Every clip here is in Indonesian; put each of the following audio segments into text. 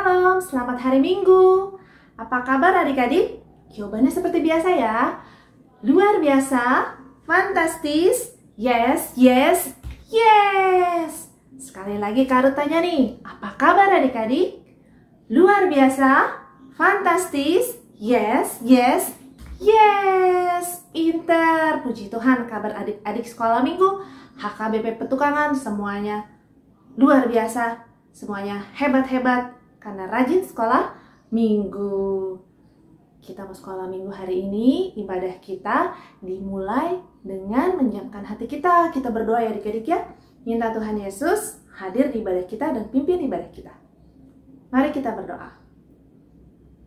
Shalom, selamat hari Minggu. Apa kabar adik-adik? Jawabannya seperti biasa ya. Luar biasa, fantastis, yes, yes, yes. Sekali lagi Kak Ruth tanya nih, apa kabar adik-adik? Luar biasa, fantastis, yes, yes, yes. Pinter, puji Tuhan, kabar adik-adik sekolah minggu, HKBP Petukangan, semuanya luar biasa, semuanya hebat-hebat karena rajin sekolah minggu. Kita mau sekolah minggu hari ini, ibadah kita dimulai dengan menyiapkan hati kita. Kita berdoa ya adik-adik ya. Minta Tuhan Yesus hadir di ibadah kita dan pimpin ibadah kita. Mari kita berdoa.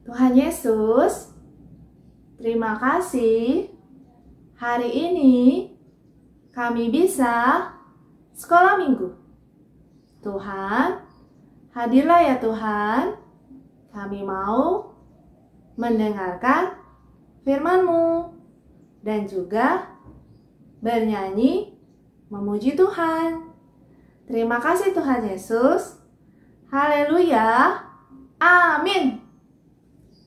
Tuhan Yesus, terima kasih hari ini kami bisa sekolah minggu. Tuhan, hadirlah ya Tuhan, kami mau mendengarkan firman-Mu dan juga bernyanyi memuji Tuhan. Terima kasih Tuhan Yesus. Haleluya. Amin.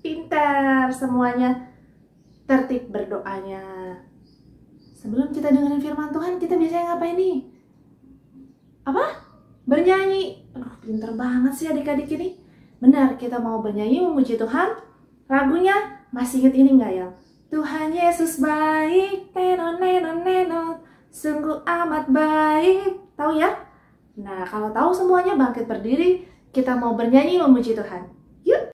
Pintar semuanya, tertib berdoanya. Sebelum kita dengerin firman Tuhan, kita biasanya ngapain nih? Apa? Bernyanyi. Aduh, pinter banget sih adik-adik ini. Benar, kita mau bernyanyi memuji Tuhan. Lagunya masih inget ini nggak ya? Tuhan Yesus baik, tenon nenon nenon, sungguh amat baik. Tahu ya? Nah, kalau tahu semuanya bangkit berdiri, kita mau bernyanyi memuji Tuhan. Yuk!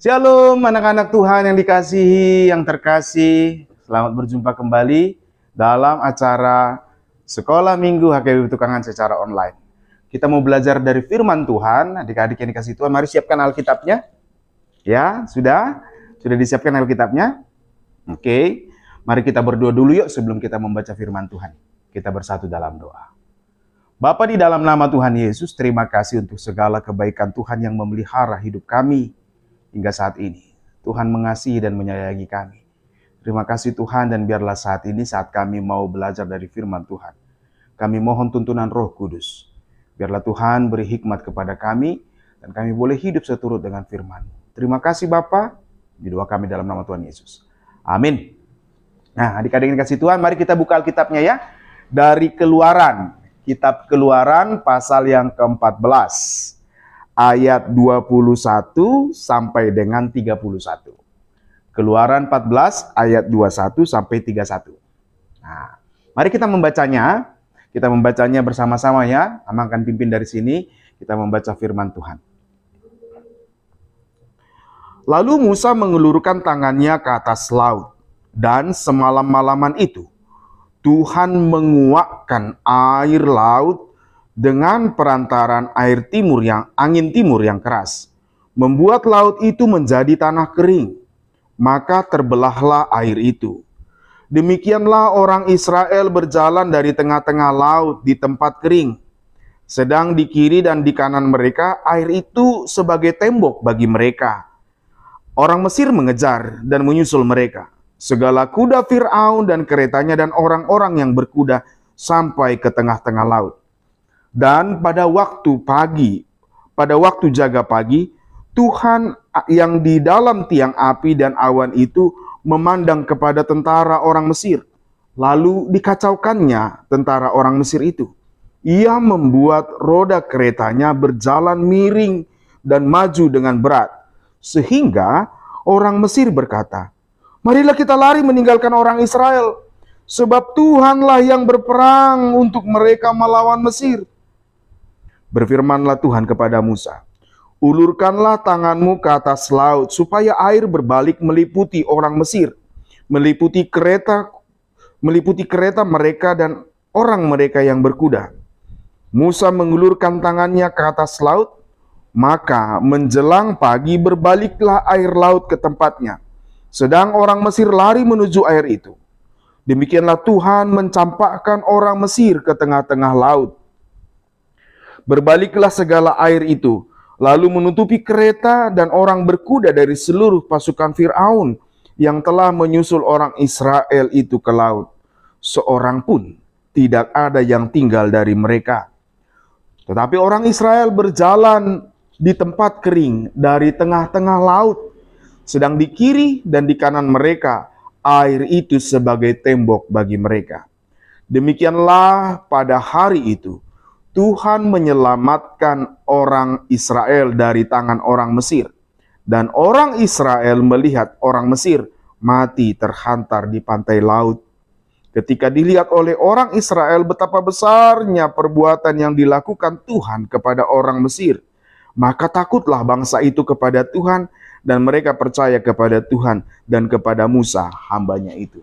Shalom anak-anak Tuhan yang dikasihi, yang terkasih. Selamat berjumpa kembali dalam acara Sekolah Minggu HKBP Petukangan secara online. Kita mau belajar dari firman Tuhan. Adik-adik yang dikasihi Tuhan, mari siapkan Alkitabnya. Ya, sudah disiapkan Alkitabnya? Oke, mari kita berdoa dulu yuk sebelum kita membaca firman Tuhan. Kita bersatu dalam doa. Bapa, di dalam nama Tuhan Yesus, terima kasih untuk segala kebaikan Tuhan yang memelihara hidup kami hingga saat ini. Tuhan mengasihi dan menyayangi kami. Terima kasih Tuhan, dan biarlah saat ini saat kami mau belajar dari firman Tuhan, kami mohon tuntunan Roh Kudus. Biarlah Tuhan beri hikmat kepada kami dan kami boleh hidup seturut dengan firman. Terima kasih Bapa, didoa kami dalam nama Tuhan Yesus. Amin. Nah, adik-adik yang dikasihi Tuhan, mari kita buka Alkitabnya ya. Dari Keluaran, kitab Keluaran pasal yang ke-14. Ayat 21 sampai dengan 31. Keluaran 14 ayat 21 sampai 31. Nah, mari kita membacanya. Kita membacanya bersama-sama ya. Amang akan pimpin dari sini. Kita membaca firman Tuhan. Lalu Musa mengelurkan tangannya ke atas laut. Dan semalam-malaman itu, Tuhan menguakkan air laut dengan perantaran angin timur yang keras, membuat laut itu menjadi tanah kering. Maka terbelahlah air itu. Demikianlah orang Israel berjalan dari tengah-tengah laut di tempat kering. Sedang di kiri dan di kanan mereka, air itu sebagai tembok bagi mereka. Orang Mesir mengejar dan menyusul mereka. Segala kuda Fir'aun dan keretanya dan orang-orang yang berkuda sampai ke tengah-tengah laut. Dan pada waktu jaga pagi, Tuhan yang di dalam tiang api dan awan itu memandang kepada tentara orang Mesir. Lalu dikacaukannya tentara orang Mesir itu. Ia membuat roda keretanya berjalan miring dan maju dengan berat. Sehingga orang Mesir berkata, "Marilah kita lari meninggalkan orang Israel, sebab Tuhanlah yang berperang untuk mereka melawan Mesir." Berfirmanlah Tuhan kepada Musa, "Ulurkanlah tanganmu ke atas laut, supaya air berbalik meliputi orang Mesir, meliputi kereta mereka dan orang mereka yang berkuda." Musa mengulurkan tangannya ke atas laut, maka menjelang pagi berbaliklah air laut ke tempatnya. Sedang orang Mesir lari menuju air itu. Demikianlah Tuhan mencampakkan orang Mesir ke tengah-tengah laut. Berbaliklah segala air itu, lalu menutupi kereta dan orang berkuda dari seluruh pasukan Fir'aun yang telah menyusul orang Israel itu ke laut. Seorang pun tidak ada yang tinggal dari mereka. Tetapi orang Israel berjalan di tempat kering dari tengah-tengah laut. Sedang di kiri dan di kanan mereka, air itu sebagai tembok bagi mereka. Demikianlah pada hari itu, Tuhan menyelamatkan orang Israel dari tangan orang Mesir. Dan orang Israel melihat orang Mesir mati terhantar di pantai laut. Ketika dilihat oleh orang Israel betapa besarnya perbuatan yang dilakukan Tuhan kepada orang Mesir, maka takutlah bangsa itu kepada Tuhan, dan mereka percaya kepada Tuhan dan kepada Musa hambanya itu.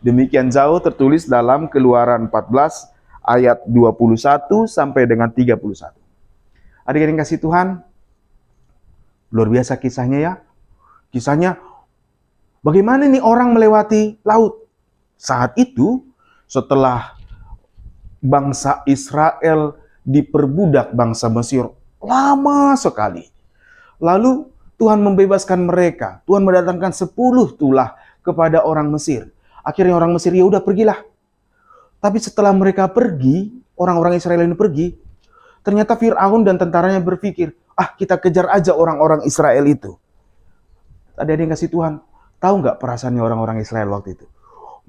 Demikian jauh tertulis dalam Keluaran 14 ayat 21 sampai dengan 31. Adik-adik kasih Tuhan, luar biasa kisahnya ya. Kisahnya bagaimana nih orang melewati laut. Saat itu setelah bangsa Israel diperbudak bangsa Mesir lama sekali. Lalu Tuhan membebaskan mereka. Tuhan mendatangkan 10 tulah kepada orang Mesir. Akhirnya orang Mesir, ya udah pergilah. Tapi setelah mereka pergi, orang-orang Israel ini pergi, ternyata Fir'aun dan tentaranya berpikir, kita kejar aja orang-orang Israel itu. Tadi ada yang kasih Tuhan, tahu nggak perasaannya orang-orang Israel waktu itu?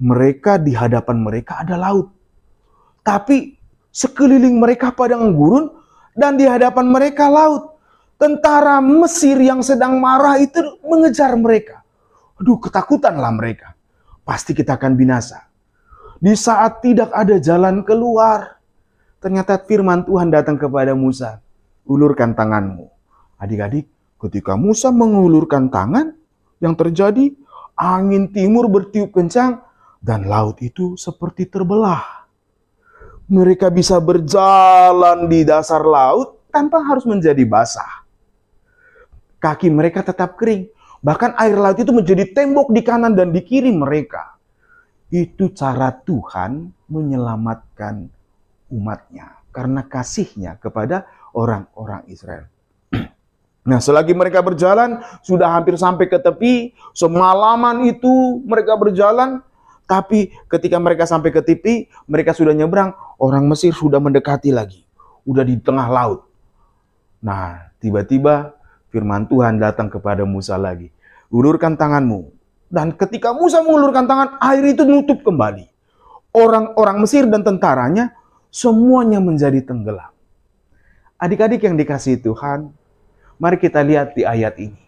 Mereka, di hadapan mereka ada laut. Tapi sekeliling mereka padang gurun, dan di hadapan mereka laut. Tentara Mesir yang sedang marah itu mengejar mereka. Aduh, ketakutanlah mereka. Pasti kita akan binasa. Di saat tidak ada jalan keluar, ternyata firman Tuhan datang kepada Musa. Ulurkan tanganmu. Adik-adik, Ketika Musa mengulurkan tangan, yang terjadi angin timur bertiup kencang dan laut itu seperti terbelah. Mereka bisa berjalan di dasar laut tanpa harus menjadi basah. Kaki mereka tetap kering. Bahkan air laut itu menjadi tembok di kanan dan di kiri mereka. Itu cara Tuhan menyelamatkan umatnya karena kasihnya kepada orang-orang Israel. Nah, selagi mereka berjalan, sudah hampir sampai ke tepi. Semalaman itu mereka berjalan. Tapi ketika mereka sampai ke tepi, mereka sudah nyebrang. Orang Mesir sudah mendekati lagi. Udah di tengah laut. Nah, tiba-tiba firman Tuhan datang kepada Musa lagi. Ulurkan tanganmu. Dan ketika Musa mengulurkan tangan, air itu nutup kembali. Orang-orang Mesir dan tentaranya, semuanya menjadi tenggelam. Adik-adik yang dikasihi Tuhan, mari kita lihat di ayat ini.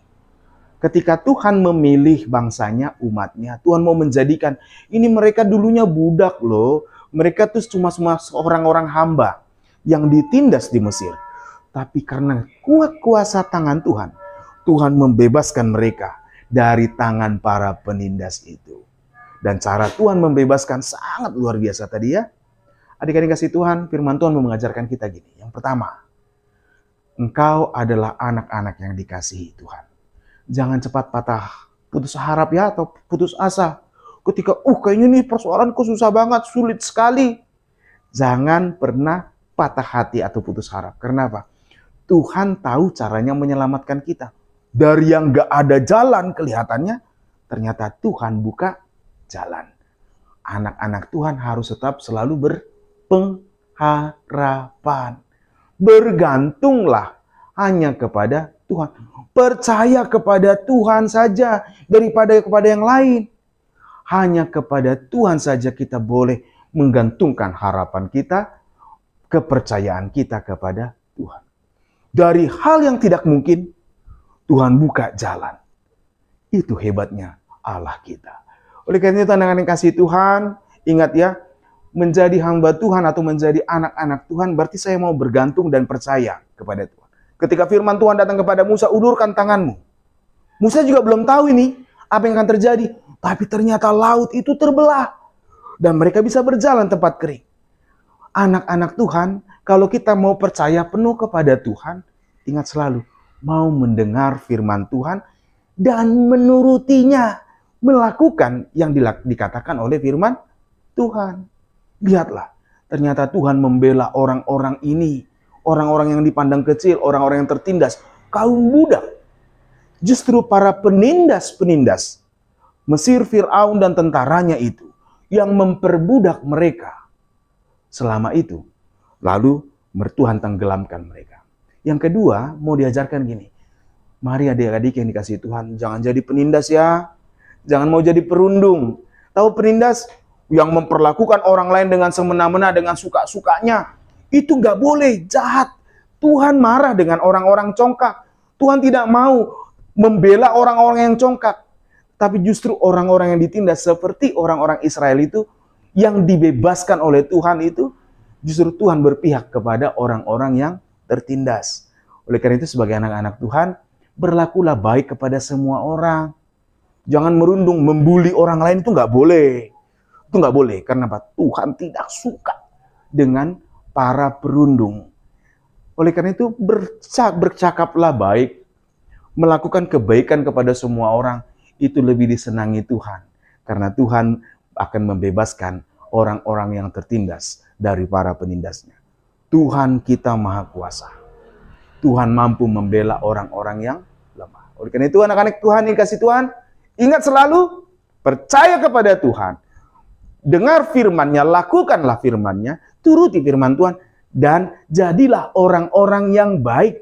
Ketika Tuhan memilih bangsanya, umatnya, Tuhan mau menjadikan, ini mereka dulunya budak loh. Mereka tuh cuma orang-orang hamba yang ditindas di Mesir. Tapi karena kuat kuasa tangan Tuhan, Tuhan membebaskan mereka dari tangan para penindas itu. Dan cara Tuhan membebaskan sangat luar biasa tadi ya. Adik-adik kasih Tuhan, firman Tuhan mau mengajarkan kita gini. Yang pertama, engkau adalah anak-anak yang dikasihi Tuhan. Jangan cepat putus harap ya, atau putus asa. Ketika, kayaknya nih persoalanku susah banget, sulit sekali. Jangan pernah patah hati atau putus harap. Kenapa? Tuhan tahu caranya menyelamatkan kita. Dari yang gak ada jalan kelihatannya, ternyata Tuhan buka jalan. Anak-anak Tuhan harus tetap selalu berpengharapan. Bergantunglah hanya kepada Tuhan. Percaya kepada Tuhan saja daripada kepada yang lain. Hanya kepada Tuhan saja kita boleh menggantungkan harapan kita, kepercayaan kita kepada Tuhan. Dari hal yang tidak mungkin, Tuhan buka jalan. Itu hebatnya Allah kita. Oleh karena itu, anak-anak kasih Tuhan, ingat ya, menjadi hamba Tuhan atau menjadi anak-anak Tuhan berarti saya mau bergantung dan percaya kepada Tuhan. Ketika firman Tuhan datang kepada Musa, ulurkan tanganmu. Musa juga belum tahu ini apa yang akan terjadi, tapi ternyata laut itu terbelah dan mereka bisa berjalan tempat kering. Anak-anak Tuhan, kalau kita mau percaya penuh kepada Tuhan, ingat selalu mau mendengar firman Tuhan dan menurutinya, melakukan yang dikatakan oleh firman Tuhan. Lihatlah, ternyata Tuhan membela orang-orang ini. Orang-orang yang dipandang kecil, orang-orang yang tertindas, kaum budak. Justru para penindas-penindas, Mesir, Fir'aun dan tentaranya itu, yang memperbudak mereka. Selama itu, lalu Tuhan tenggelamkan mereka. Yang kedua, mau diajarkan gini. Mari adik-adik yang dikasihi Tuhan, jangan jadi penindas ya. Jangan mau jadi perundung. Tahu penindas? Yang memperlakukan orang lain dengan semena-mena, dengan suka-sukanya. Itu gak boleh, jahat. Tuhan marah dengan orang-orang congkak. Tuhan tidak mau membela orang-orang yang congkak. Tapi justru orang-orang yang ditindas seperti orang-orang Israel itu, yang dibebaskan oleh Tuhan itu, justru Tuhan berpihak kepada orang-orang yang tertindas. Oleh karena itu sebagai anak-anak Tuhan, berlakulah baik kepada semua orang. Jangan merundung, membuli orang lain itu nggak boleh. Itu nggak boleh. Karena apa? Tuhan tidak suka dengan para perundung. Oleh karena itu bercakaplah baik. Melakukan kebaikan kepada semua orang. Itu lebih disenangi Tuhan. Karena Tuhan akan membebaskan orang-orang yang tertindas dari para penindasnya. Tuhan kita maha kuasa. Tuhan mampu membela orang-orang yang lemah. Oleh karena itu anak-anak Tuhan yang dikasihi Tuhan, ingat selalu, percaya kepada Tuhan. Dengar firman-Nya, lakukanlah firman-Nya, turuti firman Tuhan, dan jadilah orang-orang yang baik,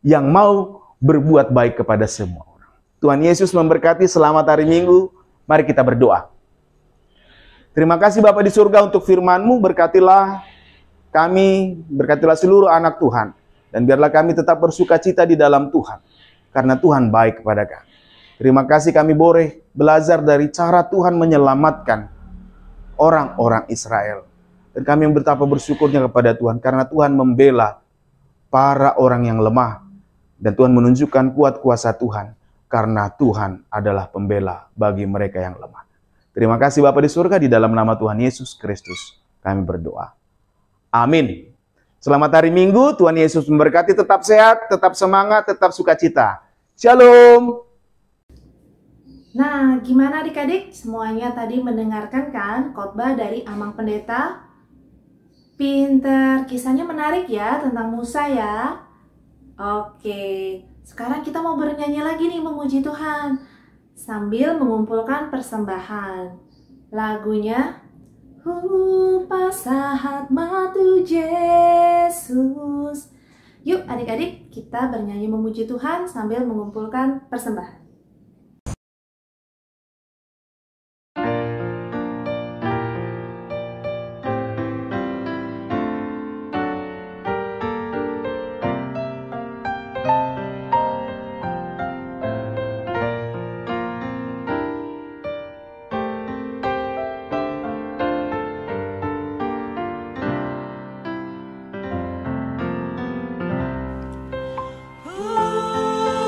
yang mau berbuat baik kepada semua orang. Tuhan Yesus memberkati. Selamat hari Minggu. Mari kita berdoa. Terima kasih Bapa di surga untuk firman-Mu. Berkatilah kami, berkatilah seluruh anak Tuhan. Dan biarlah kami tetap bersuka cita di dalam Tuhan. Karena Tuhan baik kepada kami. Terima kasih kami boleh belajar dari cara Tuhan menyelamatkan orang-orang Israel. Dan kami betapa bersyukurnya kepada Tuhan. Karena Tuhan membela para orang yang lemah. Dan Tuhan menunjukkan kuat kuasa Tuhan, karena Tuhan adalah pembela bagi mereka yang lemah. Terima kasih Bapa di surga, di dalam nama Tuhan Yesus Kristus kami berdoa. Amin. Selamat hari Minggu, Tuhan Yesus memberkati, tetap sehat, tetap semangat, tetap sukacita. Shalom. Nah, gimana adik-adik? Semuanya tadi mendengarkan kan khotbah dari Amang Pendeta? Pinter, kisahnya menarik ya tentang Musa ya. Oke, sekarang kita mau bernyanyi lagi nih memuji Tuhan sambil mengumpulkan persembahan. Lagunya Pasahat matu Yesus. Yuk adik-adik, kita bernyanyi memuji Tuhan sambil mengumpulkan persembahan.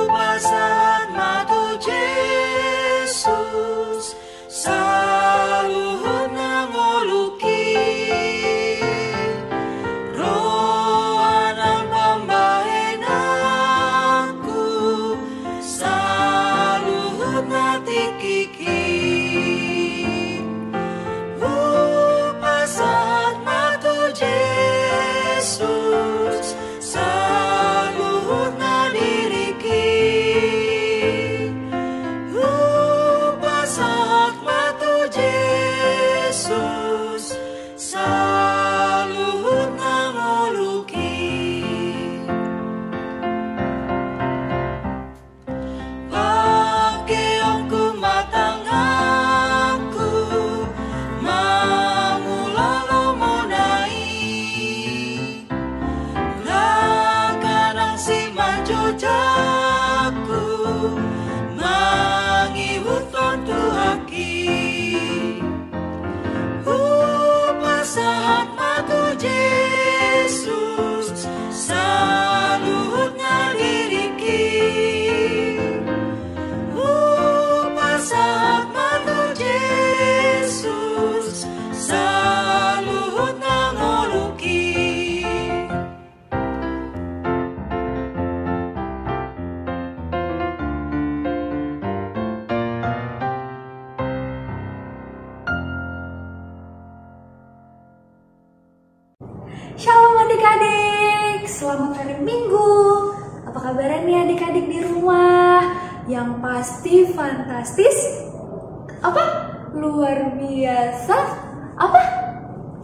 Pasahat matu Yesus, saluhut nangoluki rohanan pambahenanku, saluhut natikiki. Pasahat matu Yesus, saluhut nadiriki. Pasahat matu Yesus, saluhut nangoluki. Pakeongku matangaku, mangulalo monai, lakanang si manjojaku, mangihuton tuhaki. Pasahat matu Yesus, saluhut nadiriki. Pasahat matu Yesus, saluhut nangoluki. Shalom adik-adik, selamat hari Minggu. Apa kabarnya nih adik-adik di rumah? Yang pasti fantastis. Apa? Luar biasa. Apa?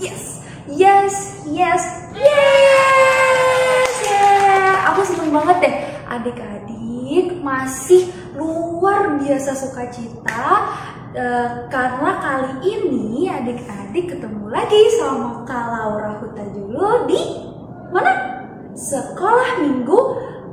Yes, yes, yes, yes, yeah. Aku seneng banget deh adik-adik masih luar biasa sukacita. Karena kali ini adik-adik ketemu lagi sama Kak Laura Hutajulu di mana? Sekolah Minggu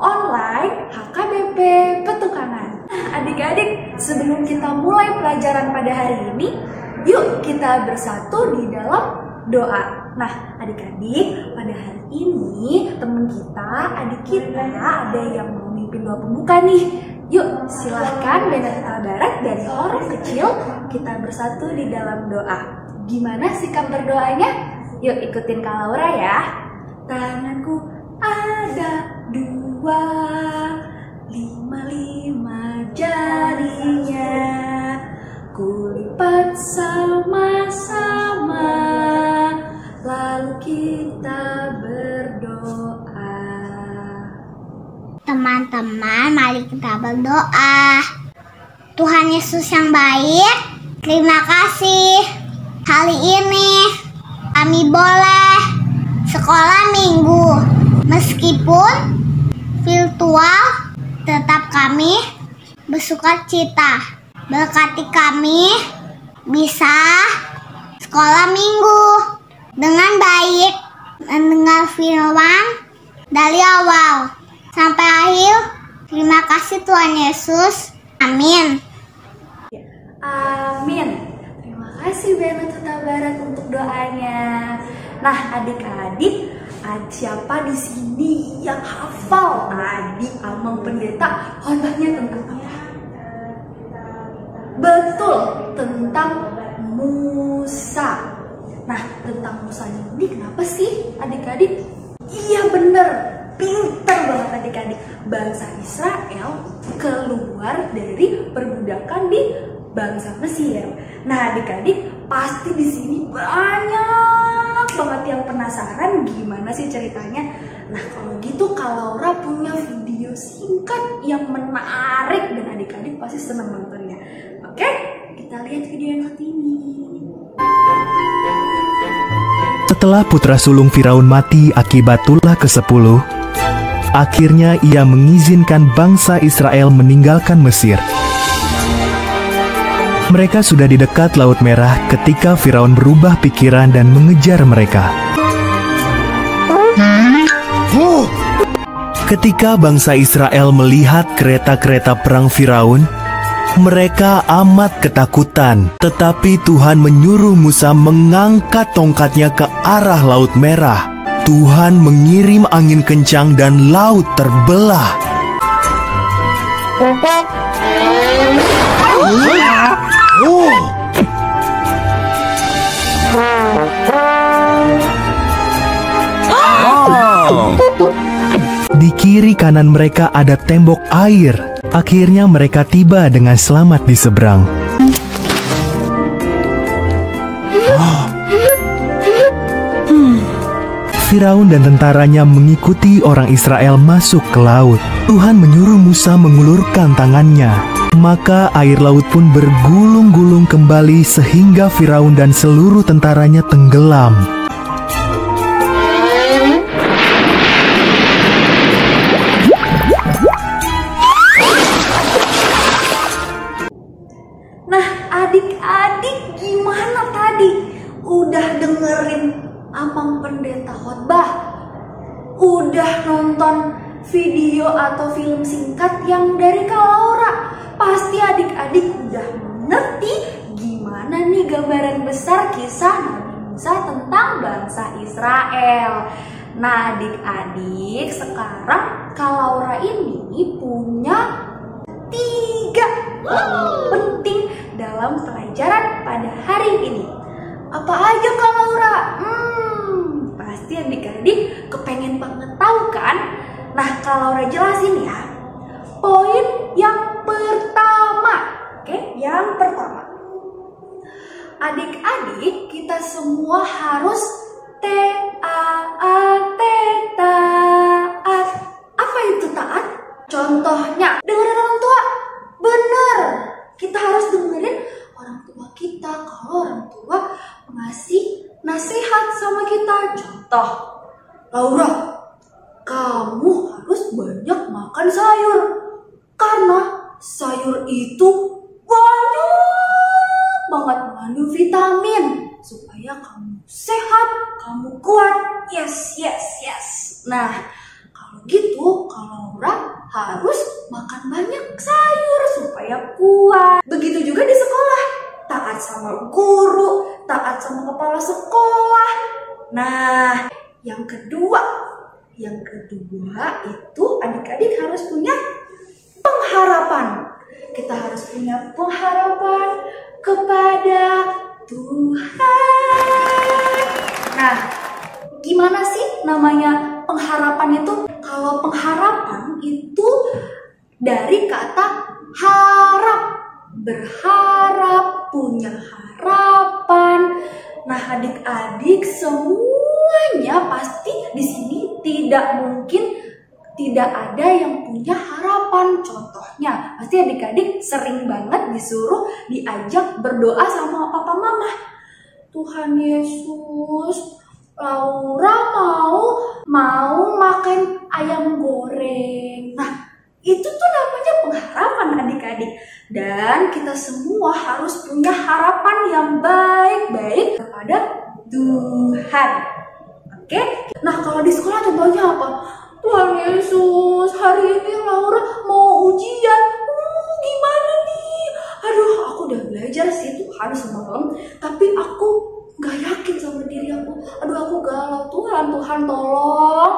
Online HKBP Petukangan. Nah, adik-adik, sebelum kita mulai pelajaran pada hari ini, yuk kita bersatu di dalam doa. Nah, adik-adik, pada hari ini teman kita, adik kita ada yang mau mimpin doa pembuka nih. Yuk, silahkan Bena Huta Barat dari orang kecil, kita bersatu di dalam doa. Gimana sikap berdoanya? Yuk ikutin Kak Laura ya. Tanganku ada 2, 5 jarinya, kulipat sama-sama, lalu kita berdoa. Teman-teman, mari kita berdoa. Tuhan Yesus yang baik, terima kasih. Hari ini kami boleh sekolah minggu. Meskipun virtual, tetap kami bersukacita. Berkati kami bisa sekolah minggu dengan baik, mendengar firman dari awal sampai akhir. Terima kasih Tuhan Yesus. Amin. Amin. Terima kasih Bena Huta Barat untuk doanya. Nah, adik-adik, siapa di sini yang hafal tadi Amang pendeta khotbahnya tentang apa? Betul, tentang Musa. Nah, tentang Musa ini kenapa sih adik-adik? Iya bener, pintar banget adik-adik. Bangsa Israel keluar dari perbudakan di bangsa Mesir. Nah, adik-adik pasti di sini banyak banget yang penasaran gimana sih ceritanya. Nah, kalau gitu Kak Laura punya video singkat yang menarik dan adik-adik pasti senang nontonnya. Oke, kita lihat video yang satu ini. Setelah putra sulung Firaun mati akibat tulah ke-10, akhirnya ia mengizinkan bangsa Israel meninggalkan Mesir. Mereka sudah di dekat Laut Merah ketika Firaun berubah pikiran dan mengejar mereka. Ketika bangsa Israel melihat kereta-kereta perang Firaun, mereka amat ketakutan. Tetapi Tuhan menyuruh Musa mengangkat tongkatnya ke arah Laut Merah. Tuhan mengirim angin kencang dan laut terbelah. Di kiri kanan mereka ada tembok air. Akhirnya mereka tiba dengan selamat di seberang. Firaun dan tentaranya mengikuti orang Israel masuk ke laut. Tuhan menyuruh Musa mengulurkan tangannya. Maka air laut pun bergulung-gulung kembali sehingga Firaun dan seluruh tentaranya tenggelam. Nah, adik-adik gimana tadi? Udah dengerin Abang Pendeta khotbah? Udah nonton video atau film singkat yang dari Kak Laura? Pasti adik-adik udah ngerti gimana nih gambaran besar kisah Nabi Musa tentang bangsa Israel. Nah, adik-adik, sekarang Kak Laura ini punya 3 penting dalam pelajaran pada hari ini. Apa aja Kak Laura? Pasti adik-adik kepengen banget tahu kan? Nah, Kak Laura jelasin ya. Poin yang pertama, oke? Yang pertama, adik-adik kita semua harus taat. Apa itu taat? Contohnya, dengerin orang tua. Bener, kita harus dengerin orang tua kita. Kalau orang tua ngasih nasihat sama kita. Contoh, Laura, kamu harus banyak makan sayur. Karena sayur itu banyak banget mengandung vitamin. Supaya kamu sehat, kamu kuat. Yes. Nah, kalau gitu, kalau Laura harus makan banyak sayur supaya kuat. Begitu juga di sekolah. Taat sama guru, taat sama kepala sekolah. Nah, yang kedua itu adik-adik harus punya pengharapan. Kita harus punya pengharapan kepada Tuhan. Nah, gimana sih namanya pengharapan itu? Kalau pengharapan itu dari kata harap, berharap, punya harapan. Nah, adik-adik semuanya pasti di sini tidak mungkin tidak ada yang punya harapan. Contohnya, pasti adik-adik sering banget disuruh diajak berdoa sama papa mama. Tuhan Yesus, Laura mau makan ayam goreng. Nah, itu tuh namanya pengharapan adik-adik. Dan kita semua harus punya harapan yang baik-baik kepada Tuhan. Oke? Nah, kalau di sekolah contohnya apa? Tuhan Yesus, hari ini Laura mau ujian. Gimana nih? Aduh, aku udah belajar sih Tuhan semalam, tapi aku gak yakin sama diri aku. Aduh, aku galau. Tuhan tolong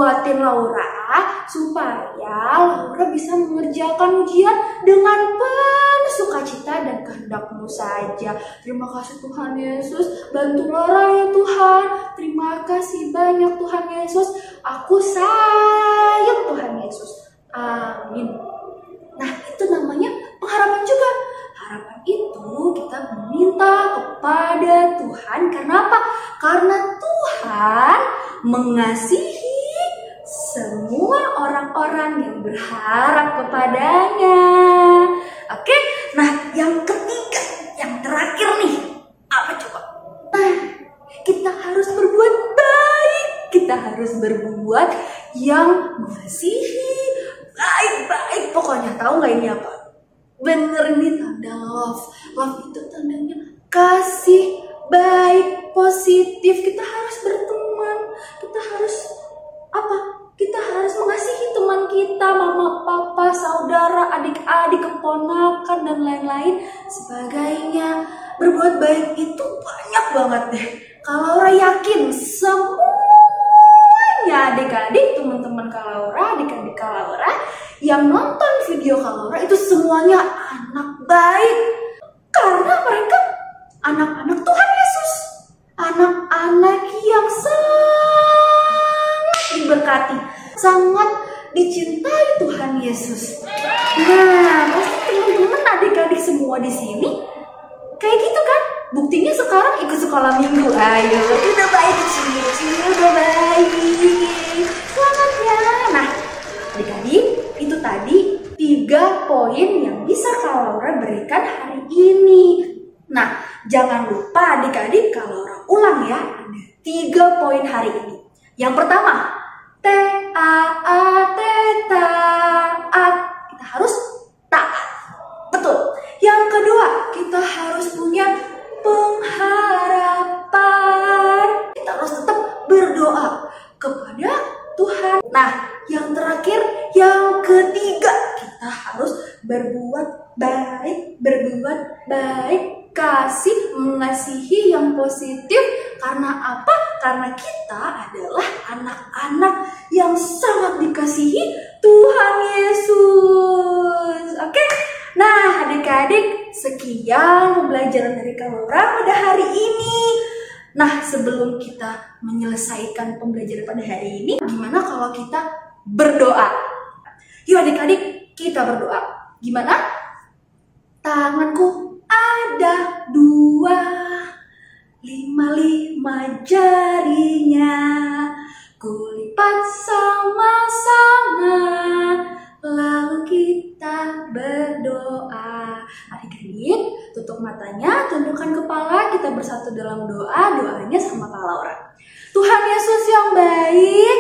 nguatin Laura supaya Laura bisa mengerjakan ujian dengan penuh sukacita dan kehendak-Mu saja. Terima kasih Tuhan Yesus, bantu Laura ya Tuhan. Terima kasih banyak Tuhan Yesus. Aku sayang Tuhan Yesus. Amin. Nah, itu namanya pengharapan juga. Harapan itu kita meminta kepada Tuhan. Karena apa? Karena Tuhan mengasihi semua orang-orang yang berharap kepadanya. Oke, nah yang ketiga, yang terakhir nih, apa coba? Nah, kita harus berbuat baik. Kita harus berbuat yang mengasihi, baik-baik. Pokoknya tahu nggak ini apa? Bener, ini tanda love. Love itu tandanya kasih, baik, positif. Kita harus berteman. Kita harus apa? Kita harus mengasihi teman kita, mama, papa, saudara, adik-adik, keponakan, dan lain-lain sebagainya. Berbuat baik itu banyak banget deh. Kalau Laura yakin semuanya adik-adik, teman-teman Kak Laura, adik-adik Kak Laura yang nonton video Kak Laura itu semuanya anak baik. Karena mereka anak-anak Tuhan Yesus. Anak-anak yang sangat diberkati, sangat dicintai Tuhan Yesus. Nah, pasti teman-teman adik-adik semua di sini kayak gitu kan? Buktinya sekarang ikut sekolah minggu. Ayo, udah baik di sini udah baik. Selamat ya. Nah, adik-adik, itu tadi 3 poin yang bisa Kak Laura berikan hari ini. Nah, jangan lupa adik-adik Kak Laura ulang ya. Ada 3 poin hari ini. Yang pertama, T-A-A-T, taat. Kita harus taat. Betul. Yang kedua, kita harus punya pengharapan. Kita harus tetap berdoa kepada Tuhan. Nah, yang terakhir, yang ketiga, kita harus berbuat baik, kasih, mengasihi yang positif. Karena apa? Karena kita adalah anak-anak yang sangat dikasihi Tuhan Yesus. Oke? Nah, adik-adik, sekian pembelajaran dari Kak Laura pada hari ini. Nah, sebelum kita menyelesaikan pembelajaran pada hari ini, gimana kalau kita berdoa? Yuk adik-adik, kita berdoa. Gimana? Tanganku ada 2, 5 jarinya, kulipat sama-sama, lalu kita berdoa. Adik-adik, tutup matanya, tundukkan kepala, kita bersatu dalam doa. Doanya sama Kak Laura. Tuhan Yesus yang baik,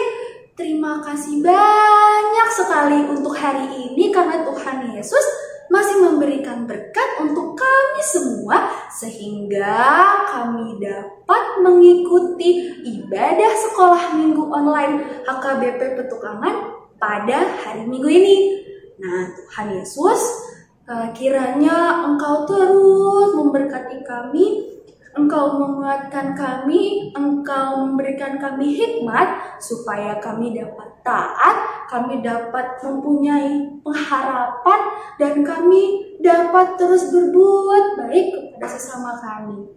terima kasih banyak sekali untuk hari ini, karena Tuhan Yesus masih memberikan berkat untuk kami semua, sehingga kami dapat mengikuti ibadah sekolah minggu online HKBP Petukangan pada hari Minggu ini. Nah, Tuhan Yesus, kiranya Engkau terus memberkati kami, Engkau menguatkan kami, Engkau memberikan kami hikmat supaya kami dapat taat, kami dapat mempunyai pengharapan, dan kami dapat terus berbuat baik kepada sesama kami.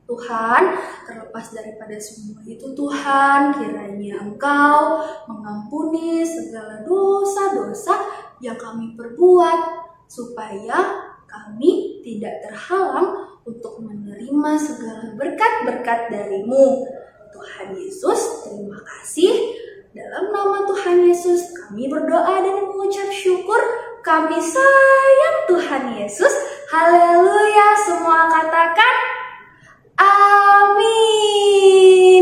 Tuhan, terlepas daripada semua itu Tuhan, kiranya Engkau mengampuni segala dosa-dosa yang kami perbuat, supaya kami tidak terhalang untuk menerima segala berkat-berkat dari-Mu. Tuhan Yesus, terima kasih. Dalam nama Tuhan Yesus, kami berdoa dan mengucap syukur. Kami sayang Tuhan Yesus. Haleluya. Semua katakan amin.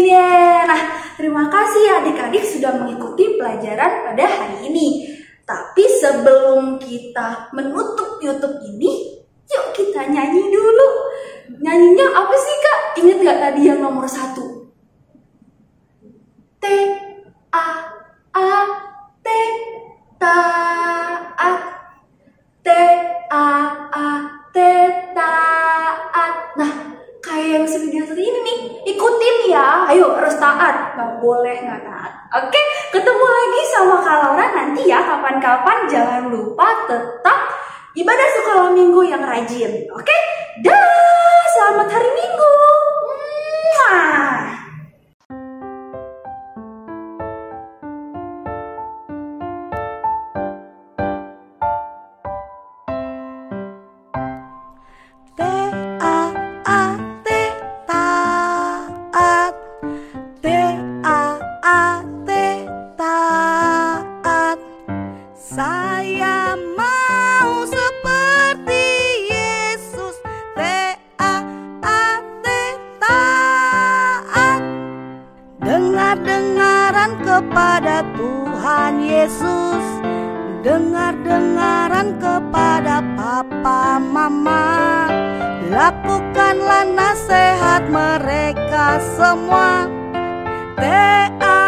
Ya. Nah, terima kasih adik-adik sudah mengikuti pelajaran pada hari ini. Tapi sebelum kita menutup YouTube ini, yuk kita nyanyi dulu. Nyanyinya apa sih Kak? Ingat gak tadi yang nomor 1? T-A-A-T, taat. T-A-A-T, taat. Nah, kayak yang video tadi ini nih, ikutin ya. Ayo, harus taat. Gak boleh gak taat. Oke, ketemu sama Kak Laura nanti ya, kapan-kapan jangan lupa tetap ibadah sekolah minggu yang rajin. Oke? Dah, selamat hari Minggu. Mwah. T-A-A-T taat, T-A-A-T taat. Saya mau seperti Yesus, T-A-A-T taat. Dengar-dengaran kepada Tuhan Yesus, dengar-dengaran kepada Papa Mama. Lakukanlah nasihat mereka semua. T-A